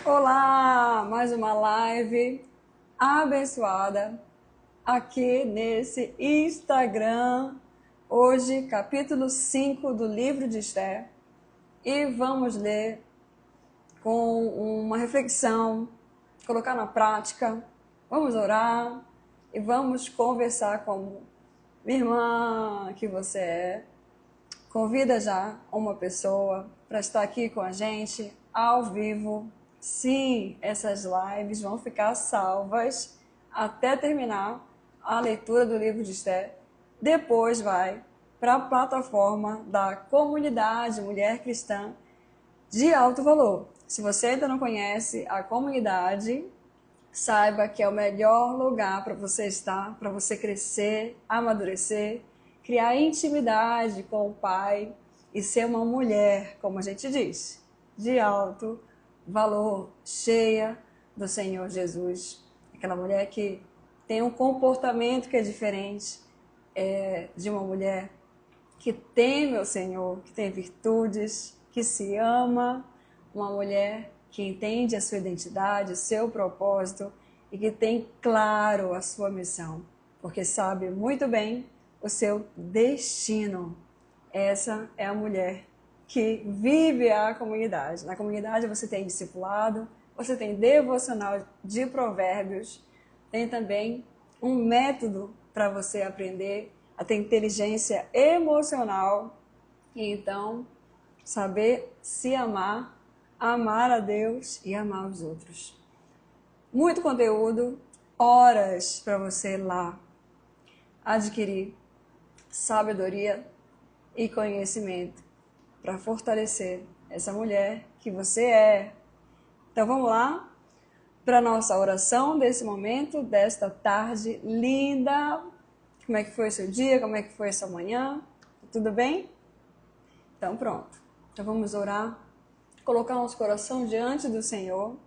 Olá, mais uma live abençoada aqui nesse Instagram. Hoje, capítulo 5 do livro de Esther. E vamos ler com uma reflexão, colocar na prática. Vamos orar e vamos conversar como irmã que você é. Convida já uma pessoa para estar aqui com a gente ao vivo. Sim, essas lives vão ficar salvas até terminar a leitura do livro de Esther. Depois vai para a plataforma da comunidade Mulher Cristã de Alto Valor. Se você ainda não conhece a comunidade, saiba que é o melhor lugar para você estar, para você crescer, amadurecer, criar intimidade com o Pai e ser uma mulher, como a gente diz, de alto valor, cheia do Senhor Jesus. Aquela mulher que tem um comportamento que é diferente de uma mulher que teme o Senhor, que tem virtudes, que se ama, uma mulher que entende a sua identidade, o seu propósito e que tem claro a sua missão, porque sabe muito bem o seu destino. Essa é a mulher que vive a comunidade. Na comunidade você tem discipulado, você tem devocional de provérbios, tem também um método para você aprender a ter inteligência emocional e então saber se amar, amar a Deus e amar os outros. Muito conteúdo, horas para você lá adquirir sabedoria e conhecimento para fortalecer essa mulher que você é. Então vamos lá para a nossa oração desse momento, desta tarde linda. Como é que foi o seu dia? Como é que foi essa manhã? Tudo bem? Então pronto. Então vamos orar, colocar nosso coração diante do Senhor,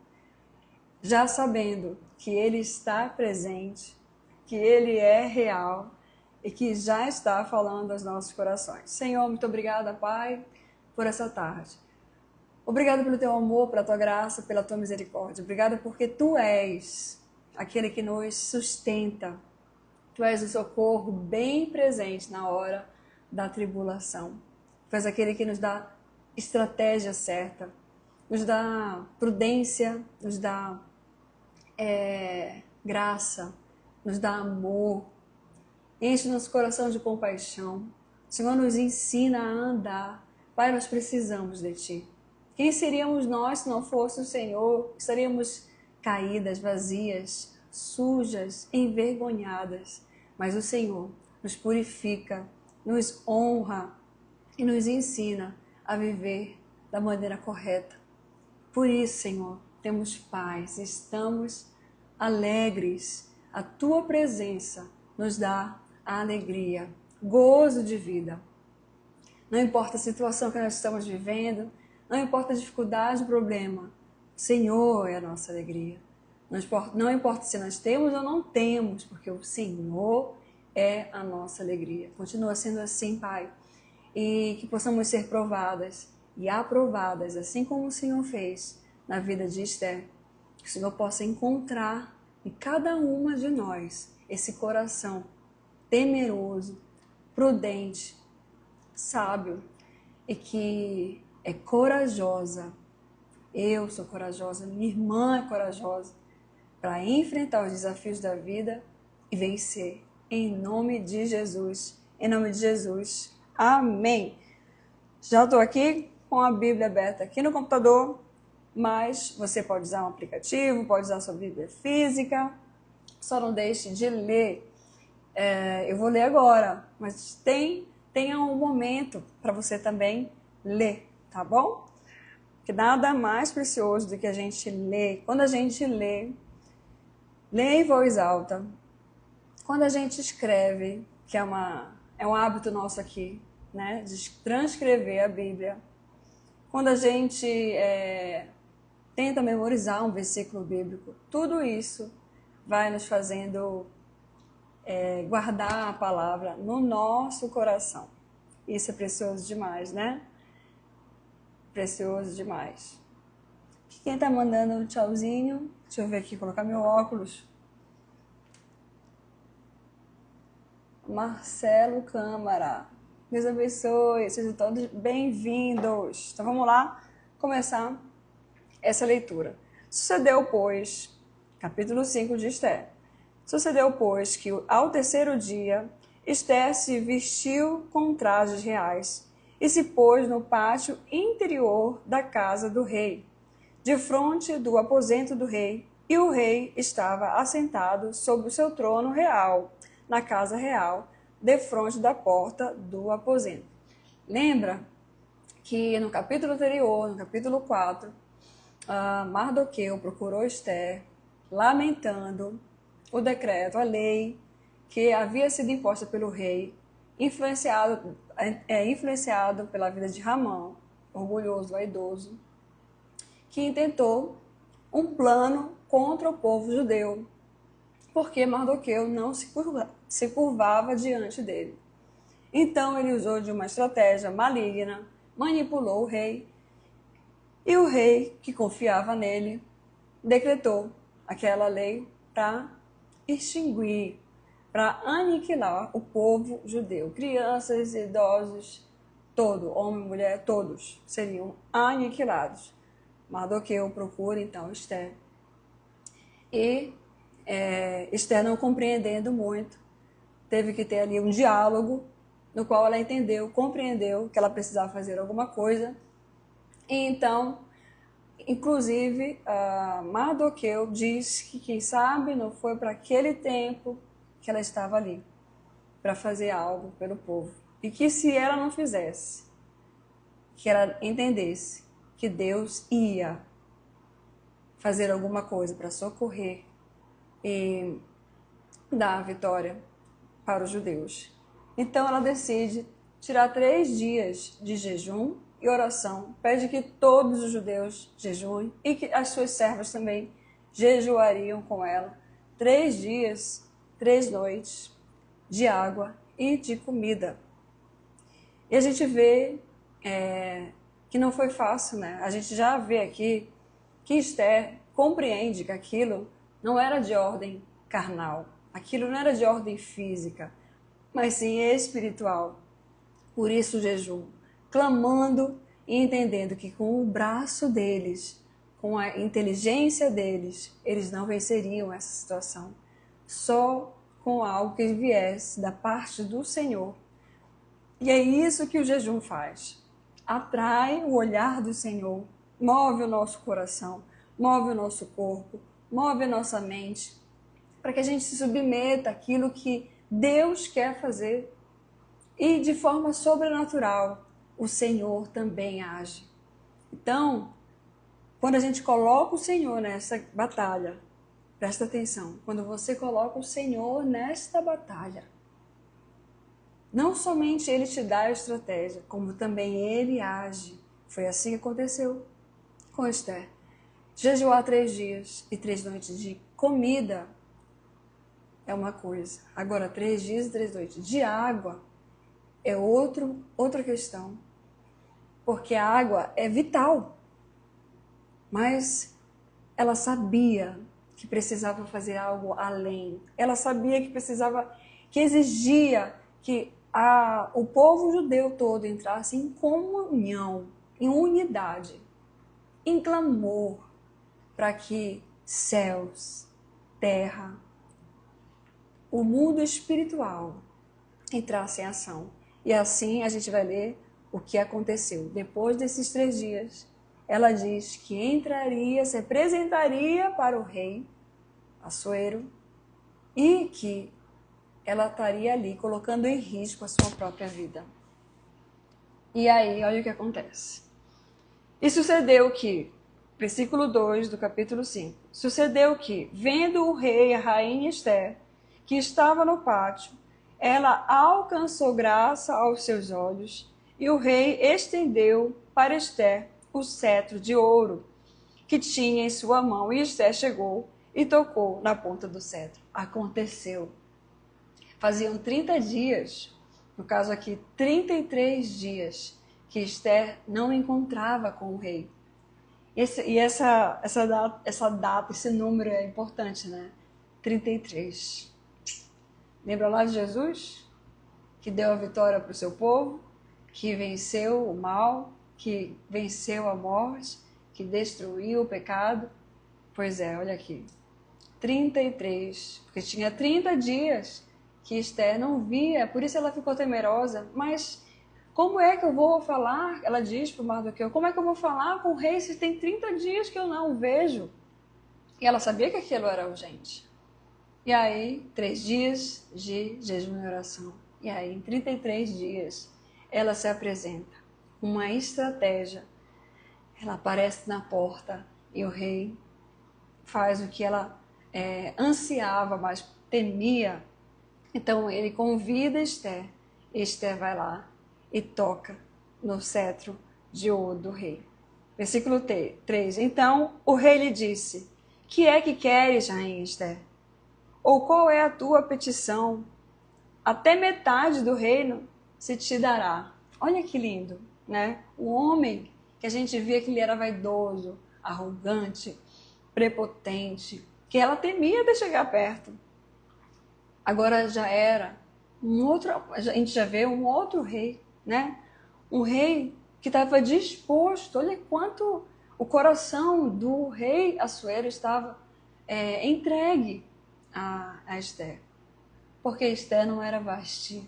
já sabendo que Ele está presente, que Ele é real e que já está falando aos nossos corações. Senhor, muito obrigada, Pai, por essa tarde. Obrigada pelo teu amor, pela tua graça, pela tua misericórdia. Obrigada porque tu és aquele que nos sustenta. Tu és o socorro bem presente na hora da tribulação. Tu és aquele que nos dá estratégia certa, nos dá prudência, nos dá graça, nos dá amor, enche nosso coração de compaixão. O Senhor nos ensina a andar. Pai, nós precisamos de Ti. Quem seríamos nós se não fosse o Senhor? Estaríamos caídas, vazias, sujas, envergonhadas. Mas o Senhor nos purifica, nos honra e nos ensina a viver da maneira correta. Por isso, Senhor, temos paz, estamos alegres. A Tua presença nos dá a alegria, gozo de vida. Não importa a situação que nós estamos vivendo, não importa a dificuldade, o problema, o Senhor é a nossa alegria. Não importa se nós temos ou não temos, porque o Senhor é a nossa alegria. Continua sendo assim, Pai. E que possamos ser provadas e aprovadas, assim como o Senhor fez na vida de Esther. Que o Senhor possa encontrar em cada uma de nós esse coração temeroso, prudente, sábio e que é corajosa. Eu sou corajosa, minha irmã é corajosa para enfrentar os desafios da vida e vencer. Em nome de Jesus. Em nome de Jesus. Amém. Já estou aqui com a Bíblia aberta aqui no computador, mas você pode usar um aplicativo, pode usar a sua Bíblia física. Só não deixe de ler. Eu vou ler agora, mas tenha um momento para você também ler, tá bom? Que nada mais precioso do que a gente ler. Quando a gente lê em voz alta. Quando a gente escreve, que é um hábito nosso aqui, né, de transcrever a Bíblia. Quando a gente tenta memorizar um versículo bíblico, tudo isso vai nos fazendo guardar a palavra no nosso coração. Isso é precioso demais, né? Precioso demais. Quem tá mandando um tchauzinho? Deixa eu ver aqui, colocar meu óculos. Marcelo Câmara. Deus abençoe, sejam todos bem-vindos. Então vamos lá começar essa leitura. Sucedeu, pois, capítulo 5 de Esther. Sucedeu, pois, que ao terceiro dia, Esther se vestiu com trajes reais e se pôs no pátio interior da casa do rei, de frente do aposento do rei, e o rei estava assentado sobre o seu trono real, na casa real, defronte da porta do aposento. Lembra que no capítulo anterior, no capítulo 4, Mardoqueu procurou Esther, lamentando o decreto, a lei que havia sido imposta pelo rei, influenciado pela vida de Ramã, orgulhoso, vaidoso, que intentou um plano contra o povo judeu, porque Mardoqueu não se curvava diante dele. Então ele usou de uma estratégia maligna, manipulou o rei, e o rei, que confiava nele, decretou aquela lei para extinguir, para aniquilar o povo judeu. Crianças, idosos, todo, homem, mulher, todos seriam aniquilados. Mardoqueu procura então Esther. E Esther, não compreendendo muito, teve que ter ali um diálogo no qual ela entendeu, compreendeu que ela precisava fazer alguma coisa. E então, inclusive, Mardoqueu diz que, quem sabe, não foi para aquele tempo que ela estava ali, para fazer algo pelo povo. E que se ela não fizesse, que ela entendesse que Deus ia fazer alguma coisa para socorrer e dar a vitória para os judeus. Então ela decide tirar 3 dias de jejum e oração, pede que todos os judeus jejuem e que as suas servas também jejuariam com ela 3 dias, 3 noites de água e de comida. E a gente vê que não foi fácil, né? A gente já vê aqui que Esther compreende que aquilo não era de ordem carnal, aquilo não era de ordem física, mas sim espiritual. Por isso o jejum, clamando e entendendo que com o braço deles, com a inteligência deles, eles não venceriam essa situação. Só com algo que viesse da parte do Senhor. E é isso que o jejum faz. Atrai o olhar do Senhor, move o nosso coração, move o nosso corpo, move a nossa mente, para que a gente se submeta àquilo que Deus quer fazer. E de forma sobrenatural, o Senhor também age. Então, quando a gente coloca o Senhor nessa batalha, presta atenção, quando você coloca o Senhor nesta batalha, não somente Ele te dá a estratégia, como também Ele age. Foi assim que aconteceu com Esther. Jejuar 3 dias e 3 noites de comida é uma coisa. Agora, 3 dias e 3 noites de água é outra questão. Porque a água é vital. Mas ela sabia que precisava fazer algo além. Ela sabia que que exigia que o povo judeu todo entrasse em comunhão, em unidade, em clamor, para que céus, terra, o mundo espiritual entrasse em ação. E assim a gente vai ler o que aconteceu. Depois desses 3 dias, ela diz que entraria, se apresentaria para o rei Assuero e que ela estaria ali colocando em risco a sua própria vida. E aí, olha o que acontece. E sucedeu que, versículo 2 do capítulo 5, sucedeu que, vendo o rei e a rainha Esther, que estava no pátio, ela alcançou graça aos seus olhos, e o rei estendeu para Esther o cetro de ouro que tinha em sua mão, e Esther chegou e tocou na ponta do cetro. Aconteceu. Faziam 30 dias, no caso aqui, 33 dias, que Esther não encontrava com o rei. Essa data, esse número é importante, né? 33. Lembra lá de Jesus? Que deu a vitória para o seu povo, que venceu o mal, que venceu a morte, que destruiu o pecado. Pois é, olha aqui. 33, porque tinha 30 dias que Esther não via, por isso ela ficou temerosa. Mas como é que eu vou falar? Ela diz para o Mardoqueu, como é que eu vou falar com o rei se tem 30 dias que eu não o vejo? E ela sabia que aquilo era urgente. E aí, 3 dias de jejum e oração. E aí, em 33 dias, ela se apresenta. Uma estratégia. Ela aparece na porta e o rei faz o que ela ansiava, mas temia. Então, ele convida Esther. Esther vai lá e toca no cetro de ouro do rei. Versículo 3. Então, o rei lhe disse, que é que queres, rainha Esther? Ou qual é a tua petição? Até metade do reino se te dará. Olha que lindo, né? O homem que a gente via que ele era vaidoso, arrogante, prepotente, que ela temia de chegar perto. Agora já era a gente já vê um outro rei, né? Um rei que estava disposto, olha quanto o coração do rei Assuero estava entregue a Esther. Porque Esther não era Vasti.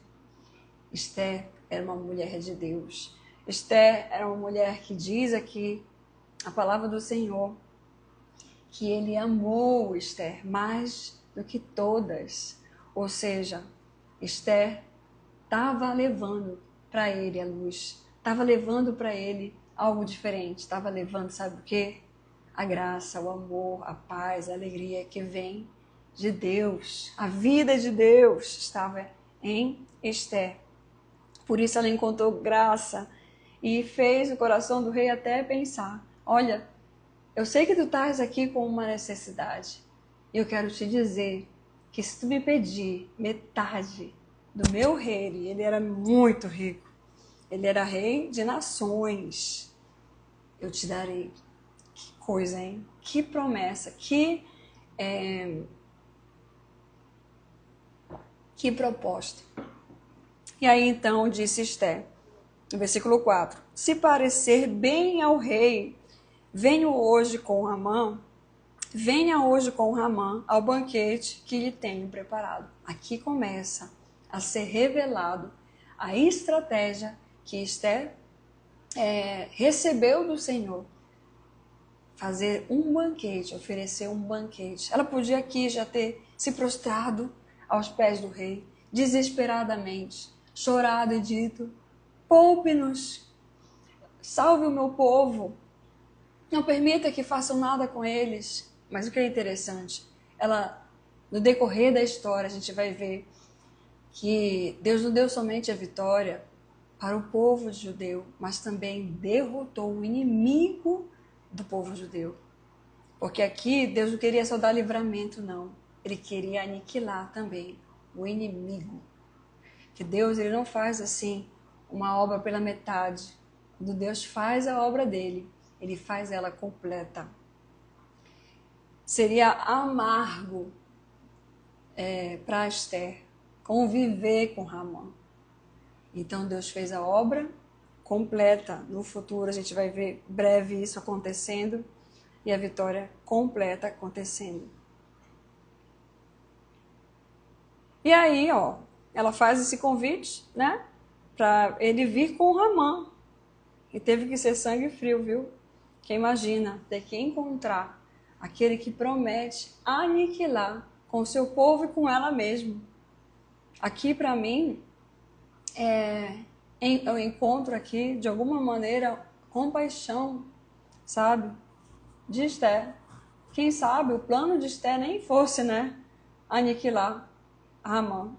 Esther era uma mulher de Deus. Esther era uma mulher que diz aqui a palavra do Senhor que ele amou Esther mais do que todas. Ou seja, Esther estava levando para ele a luz, estava levando para ele algo diferente, estava levando, sabe o quê? A graça, o amor, a paz, a alegria que vem de Deus. A vida de Deus estava em Esther. Por isso ela encontrou graça e fez o coração do rei até pensar, olha, eu sei que tu estás aqui com uma necessidade e eu quero te dizer que se tu me pedir metade do meu rei, ele era muito rico, ele era rei de nações, eu te darei. Que coisa, hein? Que promessa, que proposta. E aí então disse Esther, no versículo 4, se parecer bem ao rei, venha hoje com Ramã ao banquete que lhe tenho preparado. Aqui começa a ser revelado a estratégia que Esther recebeu do Senhor. Fazer um banquete, oferecer um banquete. Ela podia aqui já ter se prostrado aos pés do rei, desesperadamente, chorado e dito, poupe-nos, salve o meu povo, não permita que façam nada com eles. Mas o que é interessante, no decorrer da história, a gente vai ver que Deus não deu somente a vitória para o povo judeu, mas também derrotou o inimigo do povo judeu. Porque aqui Deus não queria só dar livramento, não. Ele queria aniquilar também o inimigo. Que Deus ele não faz assim uma obra pela metade. Quando Deus faz a obra dele, ele faz ela completa. Seria amargo para Esther conviver com Ramã. Então Deus fez a obra completa. No futuro a gente vai ver breve isso acontecendo e a vitória completa acontecendo. E aí, ela faz esse convite, né? Para ele vir com Ramã. E teve que ser sangue frio, viu? Que imagina ter que encontrar aquele que promete aniquilar com o seu povo e com ela mesma. Aqui, para mim, eu encontro aqui, de alguma maneira, compaixão, sabe? De Esther. Quem sabe o plano de Esther nem fosse, né? Aniquilar Ramã.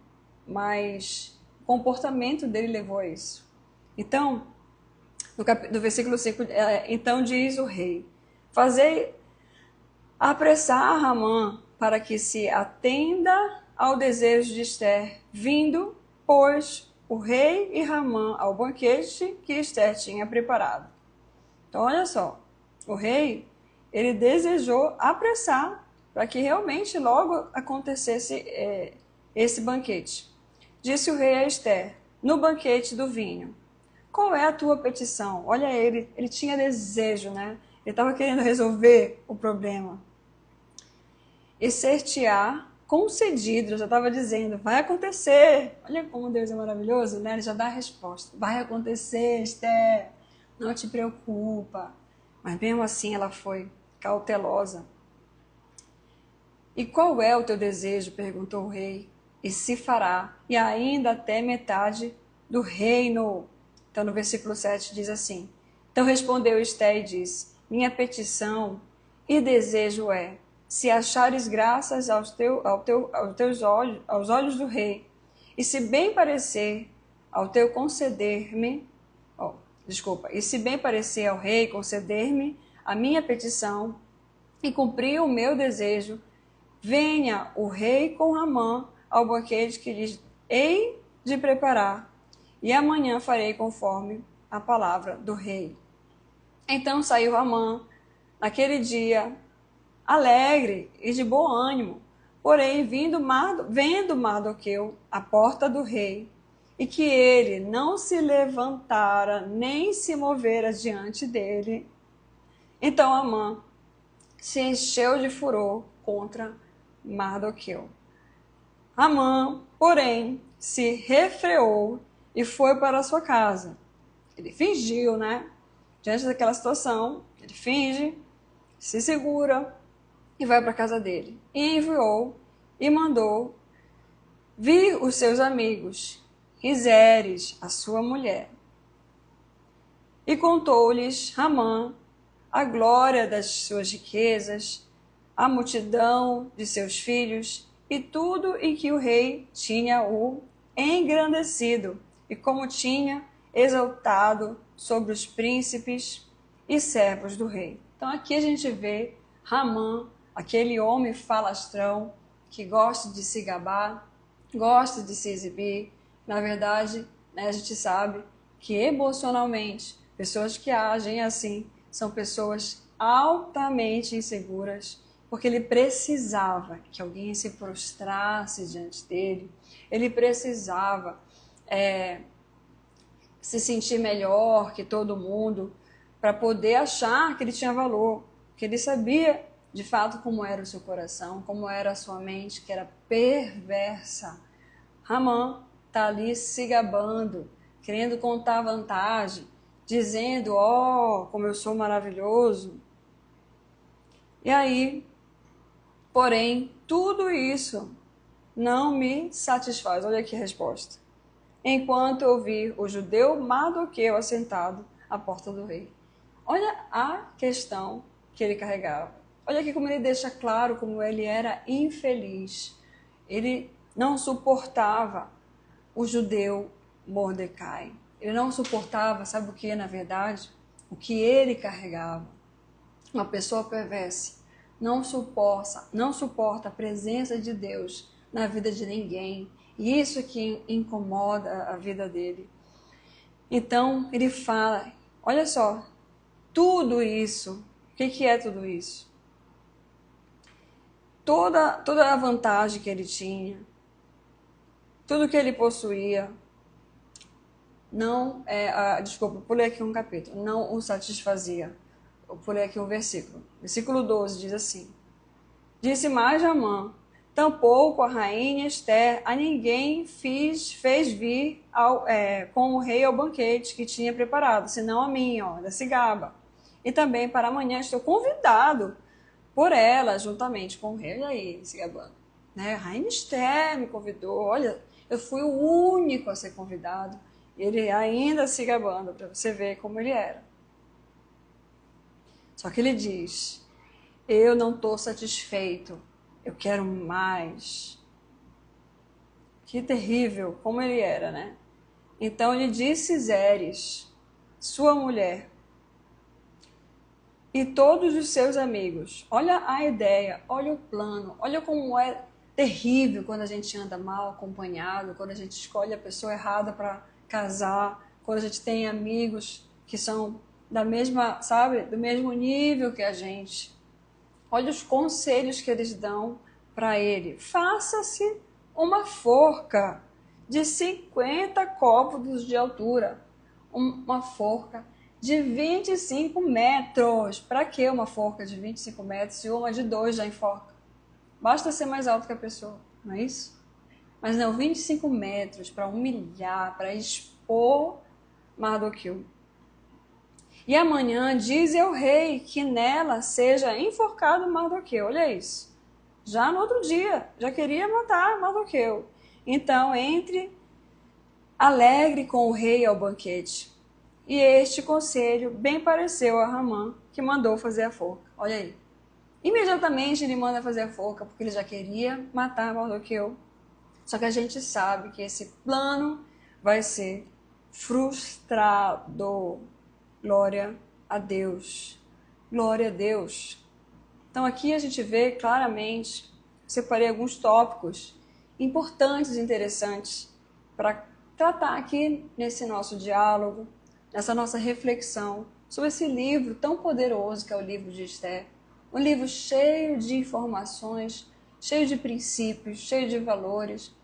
Mas o comportamento dele levou a isso. Então, no versículo 5, então diz o rei, fazei apressar Ramã para que se atenda ao desejo de Esther, vindo, pois, o rei e Ramã ao banquete que Esther tinha preparado. Então, olha só, o rei, ele desejou apressar para que realmente logo acontecesse esse banquete. Disse o rei a Ester, no banquete do vinho, qual é a tua petição? Olha ele tinha desejo, né? Ele estava querendo resolver o problema. E ser-te-á concedido, eu já estava dizendo, vai acontecer. Olha como Deus é maravilhoso, né? Ele já dá a resposta. Vai acontecer, Esther, não te preocupa. Mas mesmo assim ela foi cautelosa. E qual é o teu desejo? Perguntou o rei. E se fará, e ainda até metade do reino. Então no versículo 7 diz assim, então respondeu Esther e disse, minha petição e desejo é, se achares graças aos teus olhos, aos olhos do rei, e se bem parecer ao teu conceder-me, e se bem parecer ao rei conceder-me a minha petição e cumprir o meu desejo, venha o rei com Ramã ao banquete que lhes hei de preparar, e amanhã farei conforme a palavra do rei. Então saiu Ramã naquele dia, alegre e de bom ânimo, porém vendo Mardoqueu à porta do rei, e que ele não se levantara nem se movera diante dele, então Amã se encheu de furor contra Mardoqueu. Amã, porém, se refreou e foi para a sua casa. Ele fingiu, né? Diante daquela situação, ele finge, se segura e vai para a casa dele. E enviou e mandou vir os seus amigos, e Zeres, a sua mulher. E contou-lhes Ramã a glória das suas riquezas, a multidão de seus filhos e tudo em que o rei tinha o engrandecido e como tinha exaltado sobre os príncipes e servos do rei. Então aqui a gente vê Ramã, aquele homem falastrão que gosta de se gabar, gosta de se exibir. Na verdade, né, a gente sabe que emocionalmente, pessoas que agem assim são pessoas altamente inseguras, porque ele precisava que alguém se prostrasse diante dele, ele precisava se sentir melhor que todo mundo, para poder achar que ele tinha valor, que ele sabia de fato como era o seu coração, como era a sua mente, que era perversa. Ramã está ali se gabando, querendo contar vantagem, dizendo, como eu sou maravilhoso. E aí, porém, tudo isso não me satisfaz. Olha aqui a resposta. Enquanto eu vi o judeu Mardoqueu assentado à porta do rei. Olha a questão que ele carregava. Olha aqui como ele deixa claro como ele era infeliz. Ele não suportava o judeu Mordecai. Ele não suportava, sabe o que é na verdade? O que ele carregava. Uma pessoa perversa não suporta a presença de Deus na vida de ninguém. E isso que incomoda a vida dele. Então ele fala, olha só, tudo isso, o que é tudo isso? Toda a vantagem que ele tinha, tudo que ele possuía, não pulei aqui um capítulo, não o satisfazia. Eu pulei aqui um versículo. Versículo 12 diz assim, disse mais Amã, tampouco a rainha Ester a ninguém fez vir com o rei ao banquete que tinha preparado, senão a mim, da cigaba. E também para amanhã estou convidado por ela, juntamente com o rei. Olha aí, se gabando. Né? A rainha Ester me convidou, olha, eu fui o único a ser convidado. E ele ainda se gabando, para você ver como ele era. Só que ele diz, eu não estou satisfeito, eu quero mais. Que terrível, como ele era, né? Então ele disse Zeres, sua mulher, e todos os seus amigos. Olha a ideia, olha o plano, olha como é terrível quando a gente anda mal acompanhado, quando a gente escolhe a pessoa errada para casar, quando a gente tem amigos que são da mesma, sabe, do mesmo nível que a gente. Olha os conselhos que eles dão para ele. Faça-se uma forca de 50 côvados de altura. Uma forca de 25 metros. Para que uma forca de 25 metros e uma de 2 já enforca? Basta ser mais alto que a pessoa, não é isso? Mas não, 25 metros para humilhar, para expor Mardoqueu. E amanhã dize ao rei que nela seja enforcado Mardoqueu. Olha isso. Já no outro dia, já queria matar Mardoqueu. Então entre alegre com o rei ao banquete. E este conselho bem pareceu a Ramã, que mandou fazer a forca. Olha aí. Imediatamente ele manda fazer a forca, porque ele já queria matar Mardoqueu. Só que a gente sabe que esse plano vai ser frustrado. Glória a Deus. Glória a Deus. Então aqui a gente vê claramente, separei alguns tópicos importantes e interessantes para tratar aqui nesse nosso diálogo, nessa nossa reflexão sobre esse livro tão poderoso que é o livro de Esther. Um livro cheio de informações, cheio de princípios, cheio de valores.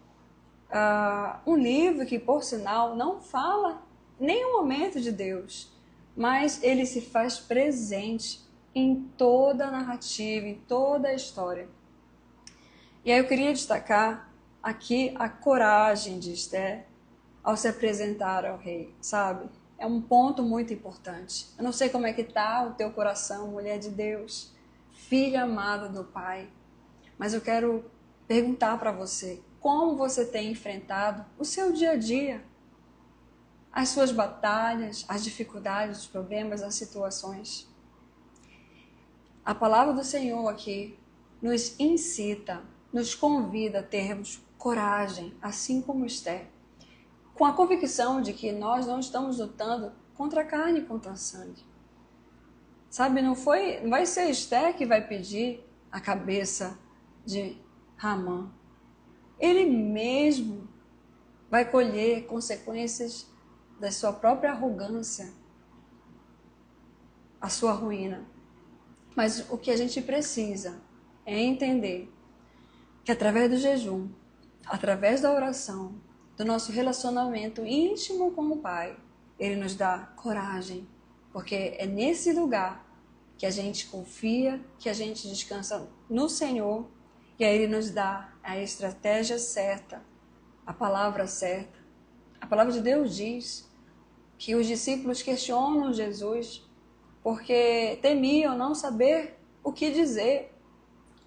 Um livro que, por sinal, não fala nenhum momento de Deus, mas ele se faz presente em toda a narrativa, em toda a história. E aí eu queria destacar aqui a coragem de Esther ao se apresentar ao rei, sabe? É um ponto muito importante. Eu não sei como é que está o teu coração, mulher de Deus, filha amada do Pai, mas eu quero perguntar para você, como você tem enfrentado o seu dia a dia? As suas batalhas, as dificuldades, os problemas, as situações. A palavra do Senhor aqui nos incita, nos convida a termos coragem, assim como Esther, com a convicção de que nós não estamos lutando contra a carne e contra a sangue. Sabe, não vai ser Esther que vai pedir a cabeça de Ramã. Ele mesmo vai colher consequências da sua própria arrogância, a sua ruína. Mas o que a gente precisa é entender que através do jejum, através da oração, do nosso relacionamento íntimo com o Pai, Ele nos dá coragem, porque é nesse lugar que a gente confia, que a gente descansa no Senhor, e aí Ele nos dá a estratégia certa, a palavra certa. A palavra de Deus diz que os discípulos questionam Jesus porque temiam não saber o que dizer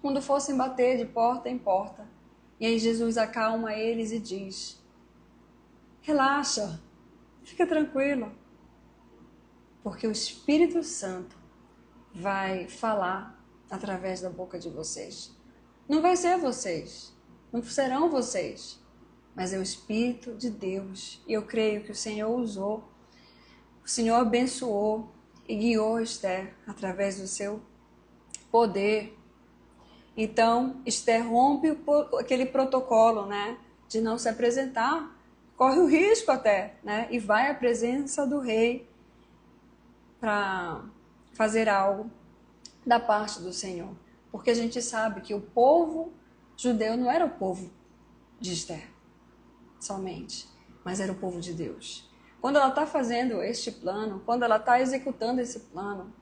quando fossem bater de porta em porta. E aí Jesus acalma eles e diz: relaxa, fica tranquilo, porque o Espírito Santo vai falar através da boca de vocês. Não vai ser vocês, não serão vocês, mas é o Espírito de Deus. E eu creio que o Senhor usou, o Senhor abençoou e guiou Esther através do seu poder. Então, Esther rompe aquele protocolo, né, de não se apresentar, corre o risco até, né, e vai à presença do rei para fazer algo da parte do Senhor. Porque a gente sabe que o povo judeu não era o povo de Esther somente, mas era o povo de Deus. Quando ela está fazendo este plano, quando ela está executando esse plano,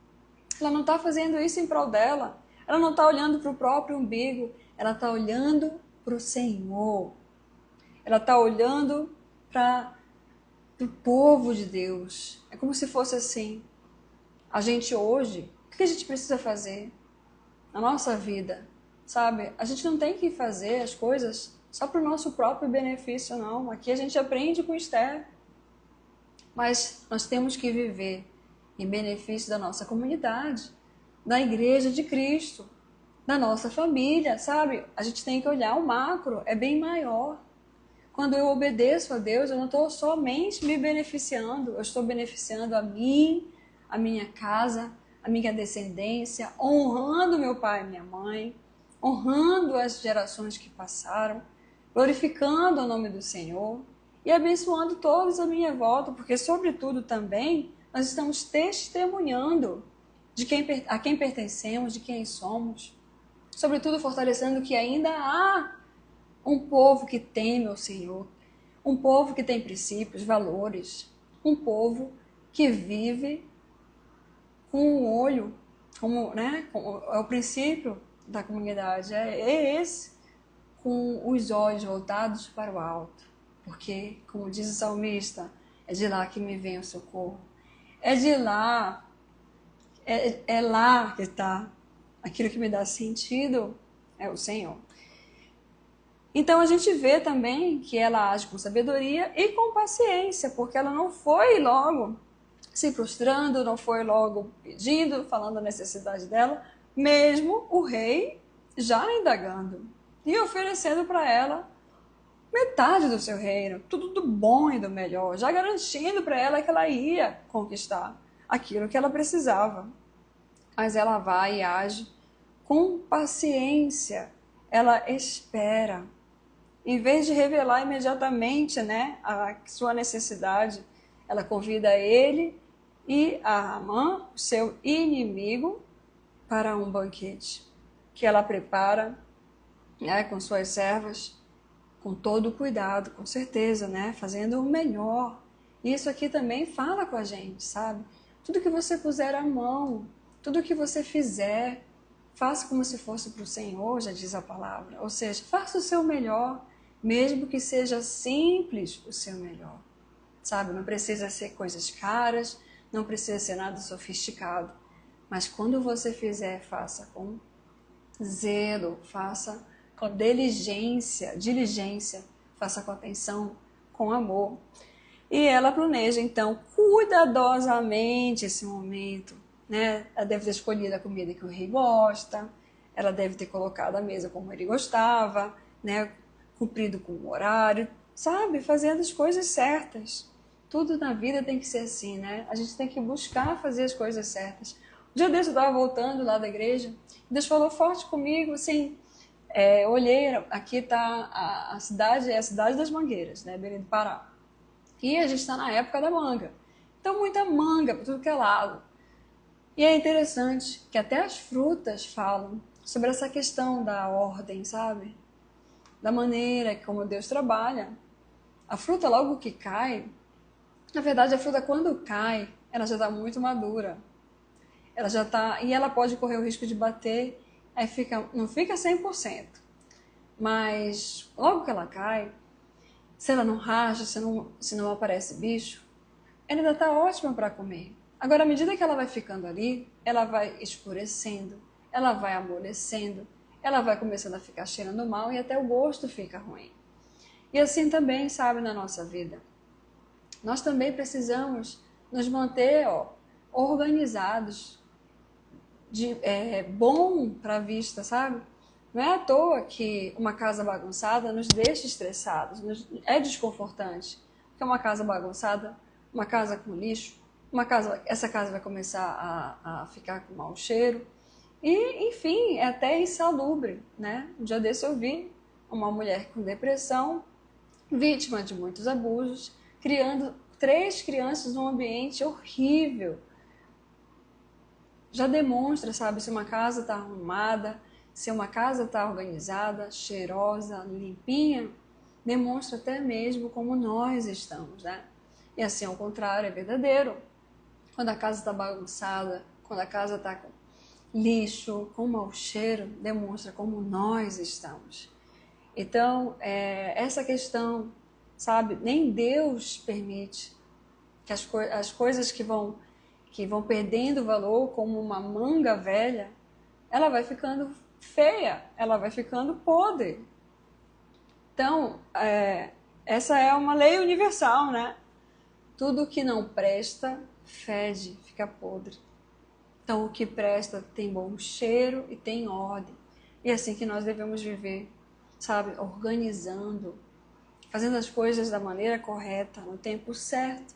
ela não está fazendo isso em prol dela. Ela não está olhando para o próprio umbigo, ela está olhando para o Senhor. Ela está olhando para o povo de Deus. É como se fosse assim. A gente hoje, o que a gente precisa fazer na nossa vida? Sabe? A gente não tem que fazer as coisas só para o nosso próprio benefício, não. Aqui a gente aprende com Esther. Mas nós temos que viver em benefício da nossa comunidade, da igreja de Cristo, da nossa família, sabe? A gente tem que olhar o macro, é bem maior. Quando eu obedeço a Deus, eu não estou somente me beneficiando, eu estou beneficiando a mim, a minha casa, a minha descendência, honrando meu pai e minha mãe, honrando as gerações que passaram, glorificando o nome do Senhor e abençoando todos à minha volta, porque sobretudo também nós estamos testemunhando a quem pertencemos, de quem somos. Sobretudo fortalecendo que ainda há um povo que teme ao Senhor, um povo que tem princípios, valores, um povo que vive com o olho, é o princípio da comunidade, é esse, com os olhos voltados para o alto, porque, como diz o salmista, é de lá que me vem o socorro, é de lá, é lá que está aquilo que me dá sentido, é o Senhor. Então a gente vê também que ela age com sabedoria e com paciência, porque ela não foi logo se prostrando, não foi logo pedindo, falando a necessidade dela, mesmo o rei já indagando e oferecendo para ela metade do seu reino, tudo do bom e do melhor, já garantindo para ela que ela ia conquistar aquilo que ela precisava. Mas ela vai e age com paciência, ela espera. Em vez de revelar imediatamente, a sua necessidade, ela convida ele e a Amã, o seu inimigo, para um banquete que ela prepara, com suas servas, com todo o cuidado, com certeza, fazendo o melhor. Isso aqui também fala com a gente, sabe? Tudo que você puser à mão, tudo que você fizer, faça como se fosse para o Senhor, já diz a palavra. Ou seja, faça o seu melhor, mesmo que seja simples o seu melhor. Sabe? Não precisa ser coisas caras, não precisa ser nada sofisticado. Mas quando você fizer, faça com zelo, faça com diligência, faça com atenção, com amor. E ela planeja, então, cuidadosamente esse momento, Ela deve ter escolhido a comida que o rei gosta, ela deve ter colocado a mesa como ele gostava, cumprido com o horário, sabe? Fazendo as coisas certas. Tudo na vida tem que ser assim, A gente tem que buscar fazer as coisas certas. Um dia desse eu estava voltando lá da igreja, Deus falou forte comigo, assim, olhei, aqui está a cidade, é a cidade das Mangueiras, Belém do Pará. E a gente está na época da manga. Então, muita manga para tudo que é lado. E é interessante que até as frutas falam sobre essa questão da ordem, sabe? Da maneira como Deus trabalha. A fruta, logo que cai, na verdade, a fruta, quando cai, ela já está muito madura. Ela já está, e ela pode correr o risco de bater, aí não fica 100%. Mas, logo que ela cai, se ela não racha, se não aparece bicho, ela ainda está ótima para comer. Agora, à medida que ela vai ficando ali, ela vai escurecendo, ela vai amolecendo, ela vai começando a ficar cheirando mal e até o gosto fica ruim. E assim também, sabe, na nossa vida. Nós também precisamos nos manter organizados, bom para a vista, sabe? Não é à toa que uma casa bagunçada nos deixa estressados, é desconfortante. Porque uma casa bagunçada, uma casa com lixo, essa casa vai começar a ficar com mau cheiro. E, enfim, é até insalubre, Um dia desse eu vi uma mulher com depressão, vítima de muitos abusos, criando 3 crianças num ambiente horrível. Já demonstra, sabe, se uma casa está arrumada, se uma casa está organizada, cheirosa, limpinha, demonstra até mesmo como nós estamos, E assim, ao contrário, é verdadeiro. Quando a casa está bagunçada, quando a casa está com lixo, com mau cheiro, demonstra como nós estamos. Então, essa questão, sabe, nem Deus permite que as coisas que vão perdendo valor, como uma manga velha, ela vai ficando feia, ela vai ficando podre. Então, essa é uma lei universal, Tudo que não presta, fede, fica podre. Então, o que presta tem bom cheiro e tem ordem. E é assim que nós devemos viver, sabe? Organizando, fazendo as coisas da maneira correta, no tempo certo.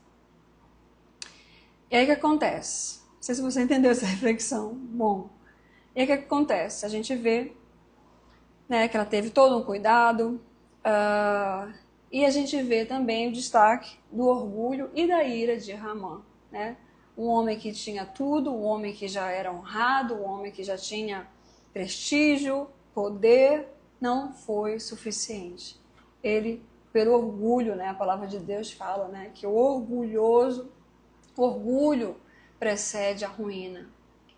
E aí o que acontece? Não sei se você entendeu essa reflexão. Bom, e aí o que acontece? A gente vê que ela teve todo um cuidado, e a gente vê também o destaque do orgulho e da ira de Ramã. um homem que tinha tudo, um homem que já era honrado, um homem que já tinha prestígio, poder, não foi suficiente. Ele, pelo orgulho, né, a palavra de Deus fala, né, que o orgulho precede a ruína.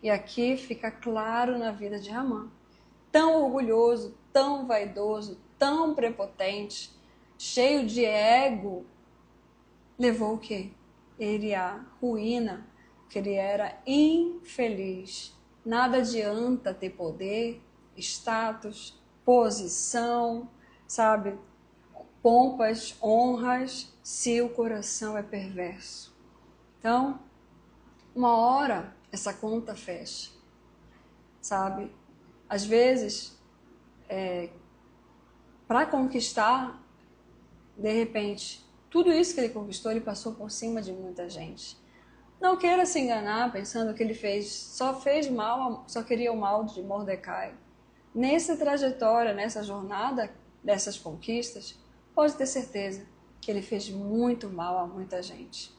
E aqui fica claro na vida de Amã. Tão orgulhoso, tão vaidoso, tão prepotente, cheio de ego, levou o quê? Ele à ruína, porque ele era infeliz. Nada adianta ter poder, status, posição, sabe? Pompas, honras, se o coração é perverso. Então, uma hora essa conta fecha, sabe? Às vezes, para conquistar, de repente, tudo isso que ele conquistou, ele passou por cima de muita gente. Não queira se enganar pensando que ele só fez mal, só queria o mal de Mordecai. Nessa trajetória, nessa jornada dessas conquistas, pode ter certeza que ele fez muito mal a muita gente.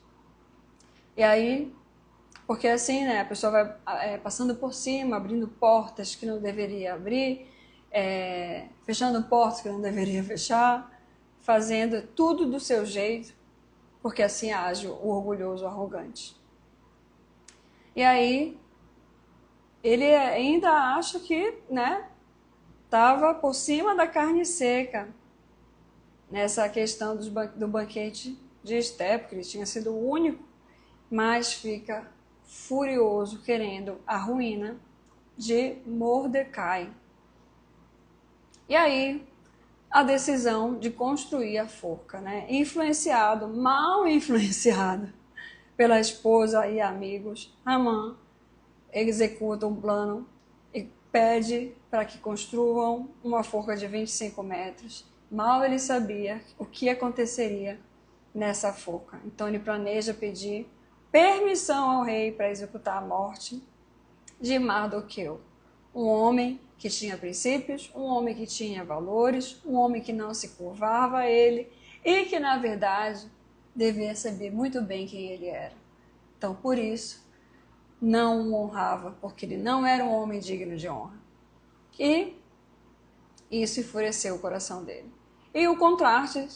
E aí, porque assim, né, a pessoa vai passando por cima, abrindo portas que não deveria abrir, fechando portas que não deveria fechar, fazendo tudo do seu jeito, porque assim age o orgulhoso, o arrogante. E aí, ele ainda acha que, né, estava por cima da carne seca, nessa questão do banquete de Esté, porque ele tinha sido o único, mas fica furioso, querendo a ruína de Mordecai. E aí, a decisão de construir a forca, né? Mal influenciado pela esposa e amigos, Amã executa um plano e pede para que construam uma forca de 25 metros. Mal ele sabia o que aconteceria nessa forca. Então ele planeja pedir permissão ao rei para executar a morte de Mardoqueu, um homem que tinha princípios, um homem que tinha valores, um homem que não se curvava a ele e que, na verdade, devia saber muito bem quem ele era. Então, por isso, não o honrava, porque ele não era um homem digno de honra. E isso enfureceu o coração dele. E o contraste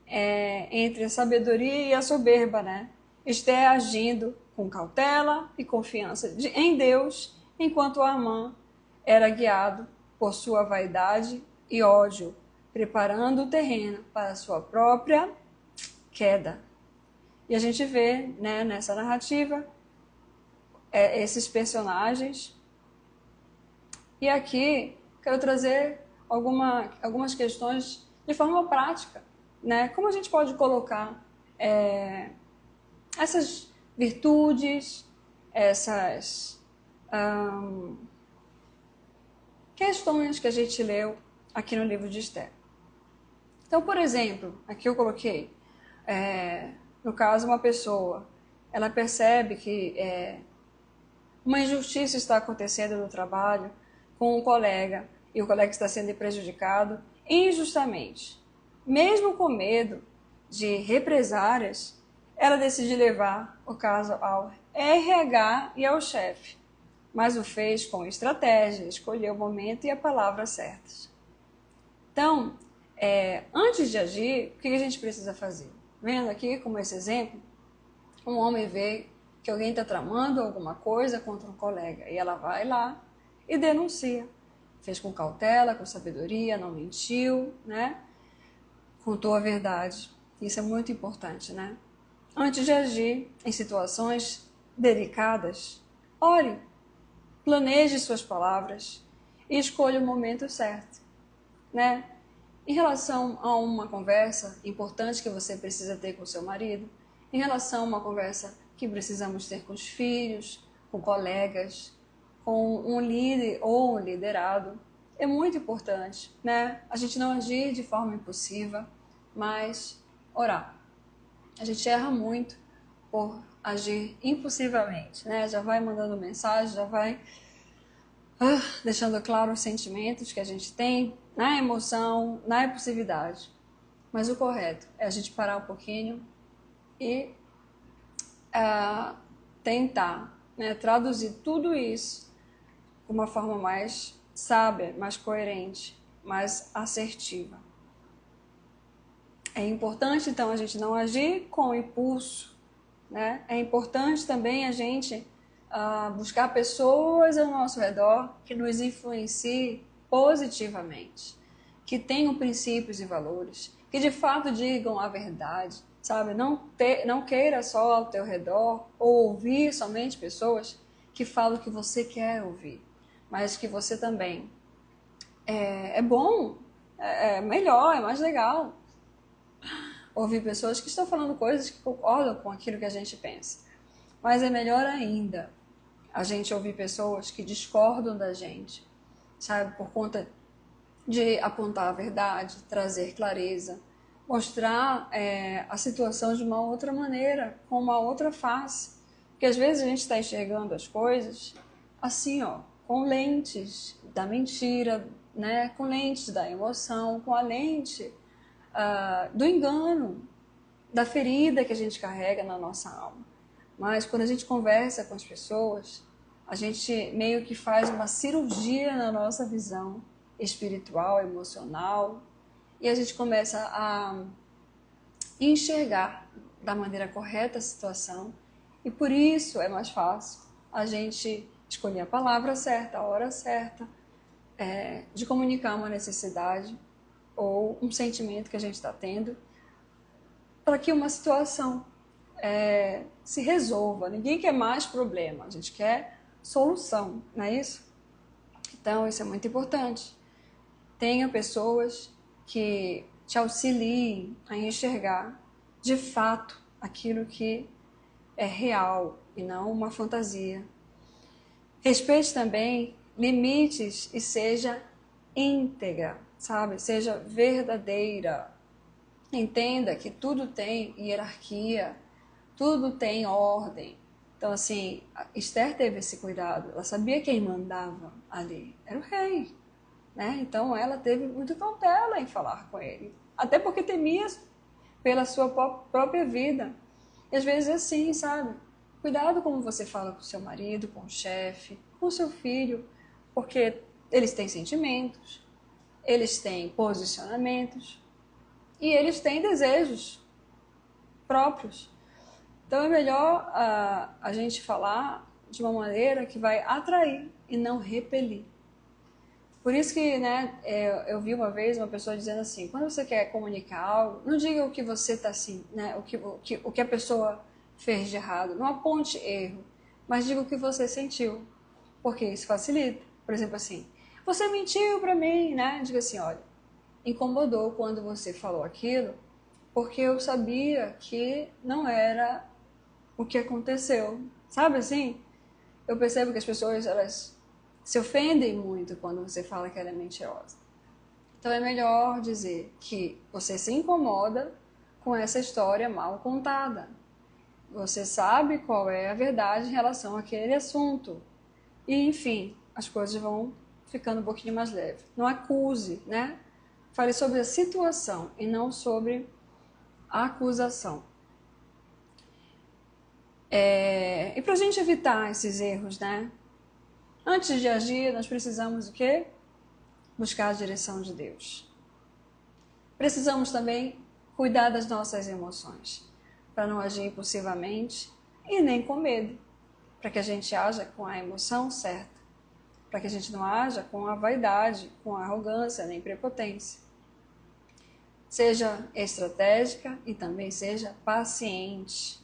entre a sabedoria e a soberba, né? Esté agindo com cautela e confiança em Deus, enquanto Amã era guiado por sua vaidade e ódio, preparando o terreno para a sua própria queda. E a gente vê, né, nessa narrativa esses personagens. E aqui quero trazer algumas questões de forma prática, né? Como a gente pode colocar essas virtudes, essas questões que a gente leu aqui no livro de Esté. Então, por exemplo, aqui eu coloquei, no caso, uma pessoa, ela percebe que uma injustiça está acontecendo no trabalho com um colega e o colega está sendo prejudicado injustamente. Mesmo com medo de represárias, ela decide levar o caso ao RH e ao chefe, mas o fez com estratégia, escolheu o momento e a palavra certas. Então, antes de agir, o que a gente precisa fazer? Vendo aqui como esse exemplo, um homem vê que alguém está tramando alguma coisa contra um colega e ela vai lá e denuncia. Fez com cautela, com sabedoria, não mentiu, né? Contou a verdade. Isso é muito importante, né? Antes de agir em situações delicadas, ore, planeje suas palavras e escolha o momento certo, né? Em relação a uma conversa importante que você precisa ter com seu marido, em relação a uma conversa que precisamos ter com os filhos, com colegas, com um líder ou um liderado, é muito importante, né? A gente não agir de forma impulsiva, mas orar. A gente erra muito por agir impulsivamente, né? Já vai mandando mensagem, já vai deixando claro os sentimentos que a gente tem na emoção, na impulsividade. Mas o correto é a gente parar um pouquinho e tentar, né, traduzir tudo isso de uma forma mais sábia, mais coerente, mais assertiva. É importante, então, a gente não agir com impulso, né? É importante também a gente buscar pessoas ao nosso redor que nos influenciem positivamente, que tenham princípios e valores, que de fato digam a verdade, sabe? Não queira só ao teu redor ou ouvir somente pessoas que falam o que você quer ouvir, mas que você também é bom, é melhor, é mais legal ouvir pessoas que estão falando coisas que concordam com aquilo que a gente pensa. Mas é melhor ainda a gente ouvir pessoas que discordam da gente, sabe? Por conta de apontar a verdade, trazer clareza, mostrar a situação de uma outra maneira, com uma outra face. Porque às vezes a gente está enxergando as coisas assim, ó, com lentes da mentira, né? Com lentes da emoção, com a lente do engano, da ferida que a gente carrega na nossa alma. Mas quando a gente conversa com as pessoas, a gente meio que faz uma cirurgia na nossa visão espiritual, emocional, e a gente começa a enxergar da maneira correta a situação, e por isso é mais fácil a gente escolher a palavra certa, a hora certa, de comunicar uma necessidade ou um sentimento que a gente está tendo, para que uma situação se resolva. Ninguém quer mais problema, a gente quer solução, não é isso? Então, isso é muito importante. Tenha pessoas que te auxiliem a enxergar de fato aquilo que é real e não uma fantasia. Respeite também limites e seja íntegra, sabe? Seja verdadeira. Entenda que tudo tem hierarquia, tudo tem ordem. Então, assim, Esther teve esse cuidado. Ela sabia quem mandava ali. Era o rei, né? Então, ela teve muita cautela em falar com ele. Até porque temia pela sua própria vida. E às vezes é assim, sabe? Cuidado como você fala com seu marido, com o chefe, com seu filho. Porque eles têm sentimentos, eles têm posicionamentos e eles têm desejos próprios. Então é melhor a gente falar de uma maneira que vai atrair e não repelir. Por isso que, né, eu vi uma vez uma pessoa dizendo assim, quando você quer comunicar algo, não diga o que você está assim, né, o que a pessoa fez de errado, não aponte erro, mas diga o que você sentiu, porque isso facilita. Por exemplo assim, você mentiu para mim, né? Diga assim, olha, incomodou quando você falou aquilo, porque eu sabia que não era o que aconteceu. Sabe assim? Eu percebo que as pessoas, elas se ofendem muito quando você fala que ela é mentirosa. Então é melhor dizer que você se incomoda com essa história mal contada. Você sabe qual é a verdade em relação àquele assunto. E, enfim, as coisas vão ficando um pouquinho mais leves. Não acuse, né? Fale sobre a situação e não sobre a acusação. E para a gente evitar esses erros, né? Antes de agir, nós precisamos o quê? Buscar a direção de Deus. Precisamos também cuidar das nossas emoções, para não agir impulsivamente e nem com medo, para que a gente haja com a emoção certa, para que a gente não haja com a vaidade, com a arrogância, nem prepotência. Seja estratégica e também seja paciente,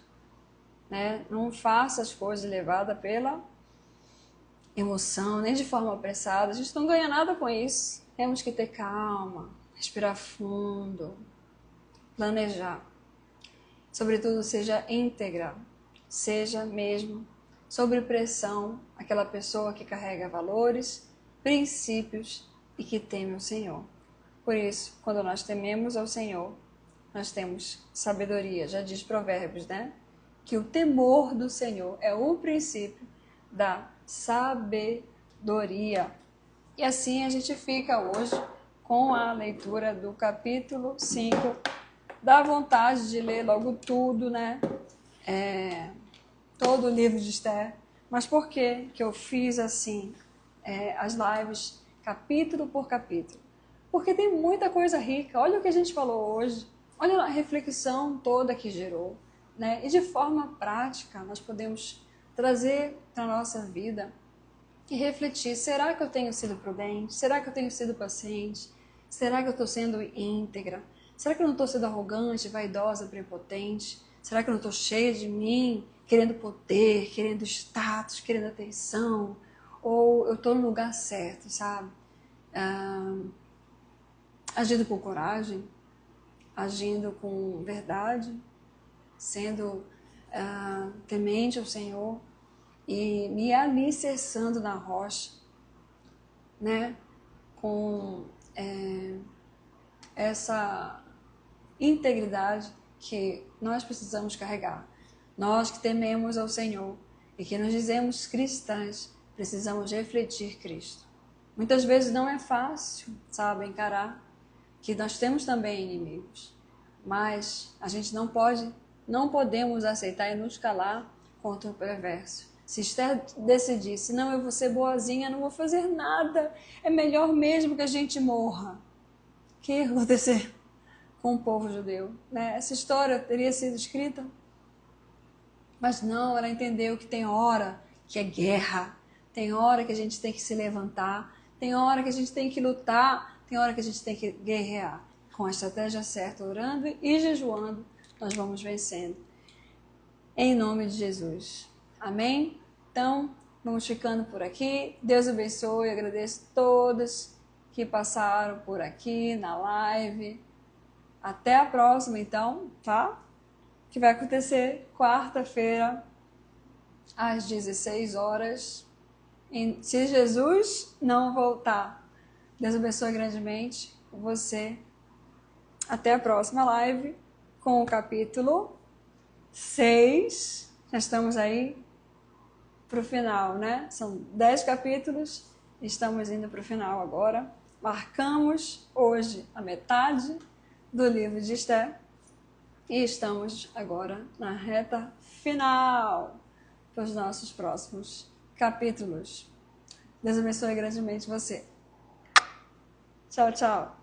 né? Não faça as coisas levadas pela emoção, nem de forma apressada. A gente não ganha nada com isso. Temos que ter calma, respirar fundo, planejar. Sobretudo, seja íntegra, seja mesmo, sob pressão, aquela pessoa que carrega valores, princípios e que teme o Senhor. Por isso, quando nós tememos ao Senhor, nós temos sabedoria. Já diz Provérbios, né? Que o temor do Senhor é o princípio da sabedoria. E assim a gente fica hoje com a leitura do capítulo 5. Dá vontade de ler logo tudo, né? todo o livro de Esther. Mas por que eu fiz assim, as lives, capítulo por capítulo? Porque tem muita coisa rica. Olha o que a gente falou hoje. Olha a reflexão toda que gerou, né? E de forma prática, nós podemos trazer para a nossa vida e refletir. Será que eu tenho sido prudente? Será que eu tenho sido paciente? Será que eu estou sendo íntegra? Será que eu não estou sendo arrogante, vaidosa, prepotente? Será que eu não estou cheia de mim, querendo poder, querendo status, querendo atenção? Ou eu estou no lugar certo, sabe? Agindo com coragem, agindo com verdade, sendo temente ao Senhor e me alicerçando na rocha, né? Com essa integridade que nós precisamos carregar. Nós que tememos ao Senhor e que nos dizemos cristãs, precisamos refletir Cristo. Muitas vezes não é fácil, sabe, encarar que nós temos também inimigos, mas a gente não podemos aceitar e nos calar contra o perverso. Se Esther decidisse, não, eu vou ser boazinha, não vou fazer nada, é melhor mesmo que a gente morra. O que ia acontecer com o povo judeu, né? Essa história teria sido escrita, mas não, ela entendeu que tem hora que é guerra, tem hora que a gente tem que se levantar, tem hora que a gente tem que lutar, tem hora que a gente tem que guerrear. Com a estratégia certa, orando e jejuando, nós vamos vencendo. Em nome de Jesus. Amém? Então, vamos ficando por aqui. Deus abençoe, eu agradeço a todos que passaram por aqui na live. Até a próxima, então, tá? Que vai acontecer quarta-feira, às 16 horas. Se Jesus não voltar. Deus abençoe grandemente você. Até a próxima live com o capítulo 6. Já estamos aí para o final, né? São 10 capítulos. Estamos indo para o final agora. Marcamos hoje a metade do livro de Esther. E estamos agora na reta final dos nossos próximos capítulos. Deus abençoe grandemente você. Tchau, tchau.